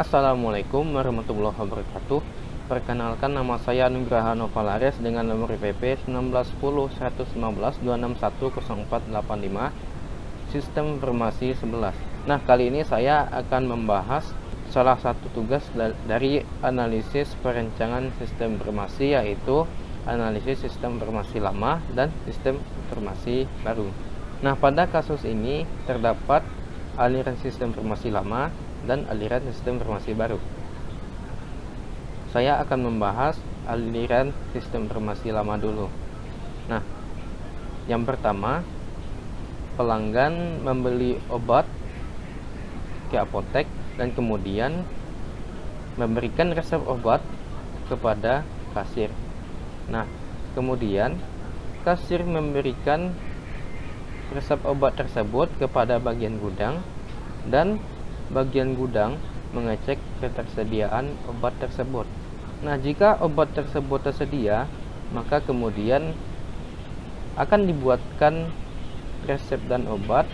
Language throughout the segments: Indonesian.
Assalamualaikum warahmatullahi wabarakatuh. Perkenalkan, nama saya Nugraha Novalares dengan nomor IPP 19101151261045, sistem informasi 11. Nah, kali ini saya akan membahas salah satu tugas dari analisis perencanaan sistem informasi, yaitu analisis sistem informasi lama dan sistem informasi baru. Nah, pada kasus ini terdapat aliran sistem informasi lama dan aliran sistem informasi baru. Saya akan membahas aliran sistem informasi lama dulu. Nah, yang pertama, pelanggan membeli obat ke apotek dan kemudian memberikan resep obat kepada kasir. Nah, kemudian kasir memberikan resep obat tersebut kepada bagian gudang, dan bagian gudang mengecek ketersediaan obat tersebut. Nah, jika obat tersebut tersedia, maka kemudian akan dibuatkan resep dan obat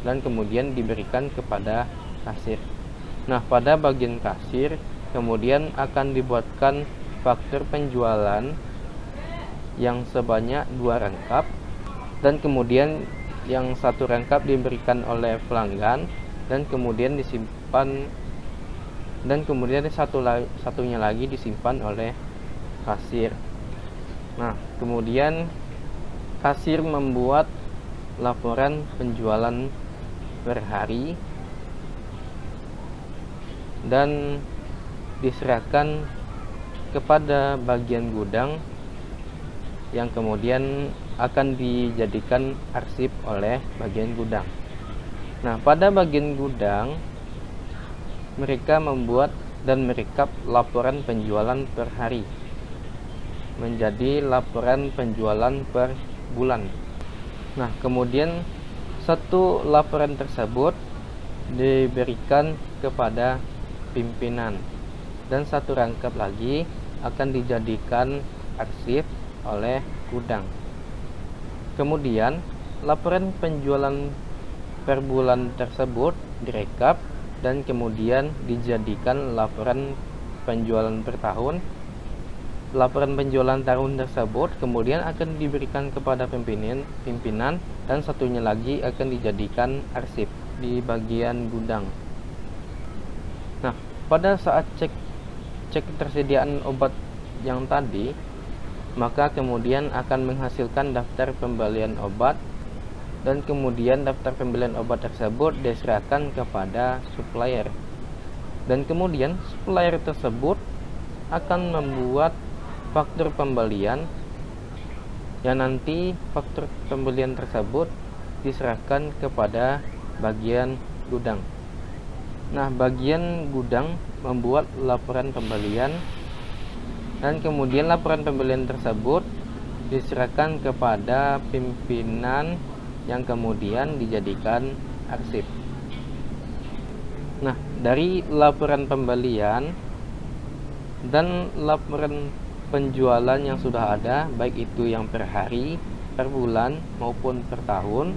dan kemudian diberikan kepada kasir. Nah, pada bagian kasir kemudian akan dibuatkan faktur penjualan yang sebanyak 2 rangkap, dan kemudian yang 1 rangkap diberikan oleh pelanggan dan kemudian disimpan, dan kemudian satunya lagi disimpan oleh kasir. Nah, kemudian kasir membuat laporan penjualan per hari dan diserahkan kepada bagian gudang yang kemudian akan dijadikan arsip oleh bagian gudang. Nah, pada bagian gudang mereka membuat dan merekap laporan penjualan per hari menjadi laporan penjualan per bulan. Nah, kemudian satu laporan tersebut diberikan kepada pimpinan dan 1 rangkap lagi akan dijadikan arsip oleh gudang. Kemudian laporan penjualan per bulan tersebut direkap dan kemudian dijadikan laporan penjualan per tahun. Laporan penjualan tahun tersebut kemudian akan diberikan kepada pimpinan dan satunya lagi akan dijadikan arsip di bagian gudang. Nah, pada saat cek ketersediaan obat yang tadi, maka kemudian akan menghasilkan daftar pembelian obat, dan kemudian daftar pembelian obat tersebut diserahkan kepada supplier, dan kemudian supplier tersebut akan membuat faktur pembelian yang nanti faktur pembelian tersebut diserahkan kepada bagian gudang. Nah, bagian gudang membuat laporan pembelian dan kemudian laporan pembelian tersebut diserahkan kepada pimpinan yang kemudian dijadikan arsip. Nah, dari laporan pembelian dan laporan penjualan yang sudah ada, baik itu yang per hari, per bulan maupun per tahun,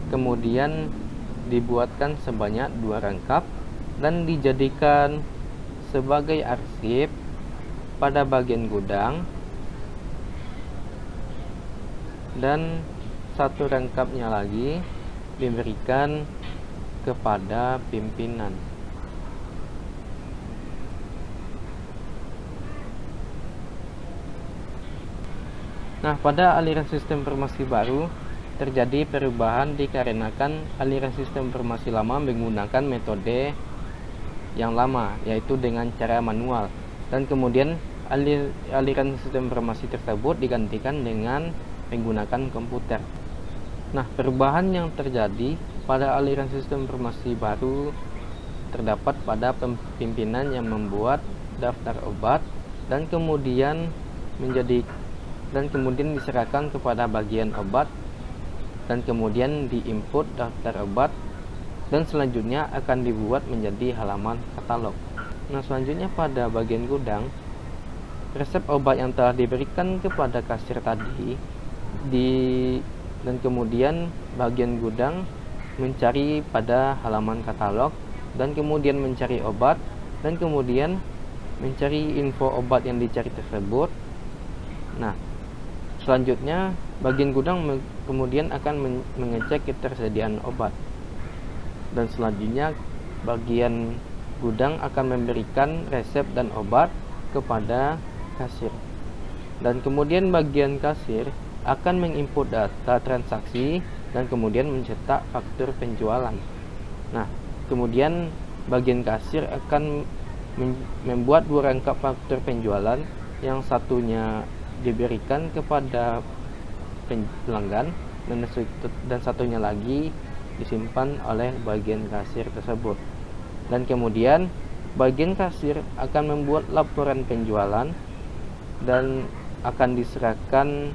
kemudian dibuatkan sebanyak 2 rangkap dan dijadikan sebagai arsip pada bagian gudang, dan 1 rangkapnya lagi diberikan kepada pimpinan. Nah, pada aliran sistem informasi baru terjadi perubahan dikarenakan aliran sistem informasi lama menggunakan metode yang lama, yaitu dengan cara manual, dan kemudian aliran sistem informasi tersebut digantikan dengan menggunakan komputer. Nah, perubahan yang terjadi pada aliran sistem informasi baru terdapat pada pimpinan yang membuat daftar obat dan kemudian diserahkan kepada bagian obat, dan kemudian diinput daftar obat, dan selanjutnya akan dibuat menjadi halaman katalog. Nah, selanjutnya pada bagian gudang, resep obat yang telah diberikan kepada kasir tadi dan kemudian bagian gudang mencari pada halaman katalog, dan kemudian mencari obat, dan kemudian mencari info obat yang dicari tersebut. Nah, selanjutnya bagian gudang kemudian akan mengecek ketersediaan obat, dan selanjutnya bagian gudang akan memberikan resep dan obat kepada kasir, dan kemudian bagian kasir akan menginput data transaksi dan kemudian mencetak faktur penjualan. Nah, kemudian bagian kasir akan membuat 2 rangkap faktur penjualan, yang satunya diberikan kepada pelanggan dan satunya lagi disimpan oleh bagian kasir tersebut. Dan kemudian bagian kasir akan membuat laporan penjualan dan akan diserahkan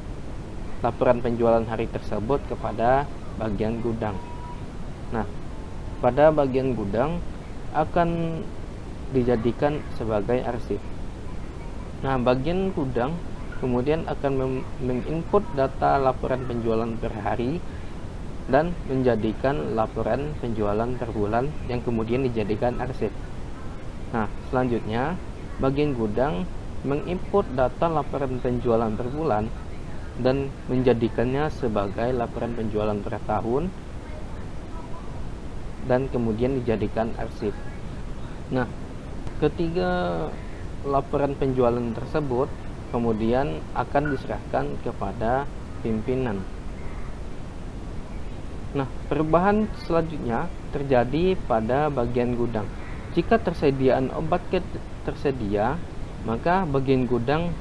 laporan penjualan hari tersebut kepada bagian gudang. Nah, pada bagian gudang akan dijadikan sebagai arsip. Nah, bagian gudang kemudian akan menginput data laporan penjualan per hari dan menjadikan laporan penjualan per bulan yang kemudian dijadikan arsip. Nah, selanjutnya bagian gudang menginput data laporan penjualan per bulan dan menjadikannya sebagai laporan penjualan per tahun dan kemudian dijadikan arsip. Nah, ketiga laporan penjualan tersebut kemudian akan diserahkan kepada pimpinan. Nah, perubahan selanjutnya terjadi pada bagian gudang. Jika tersediaan obat tersedia, maka bagian gudang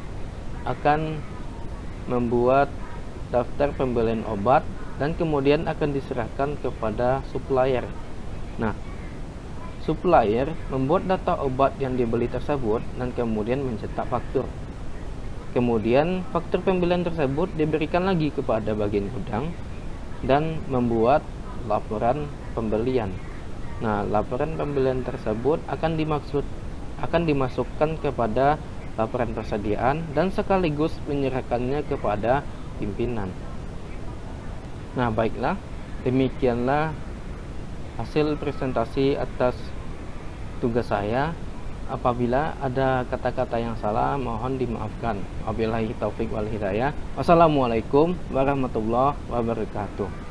akan membuat daftar pembelian obat dan kemudian akan diserahkan kepada supplier. Nah, supplier membuat data obat yang dibeli tersebut dan kemudian mencetak faktur. Kemudian faktur pembelian tersebut diberikan lagi kepada bagian gudang dan membuat laporan pembelian. Nah, laporan pembelian tersebut akan dimasukkan kepada laporan persediaan dan sekaligus menyerahkannya kepada pimpinan. Nah, baiklah, demikianlah hasil presentasi atas tugas saya. Apabila ada kata-kata yang salah, mohon dimaafkan. Wabillahi taufik wal hidayah. Wassalamualaikum warahmatullahi wabarakatuh.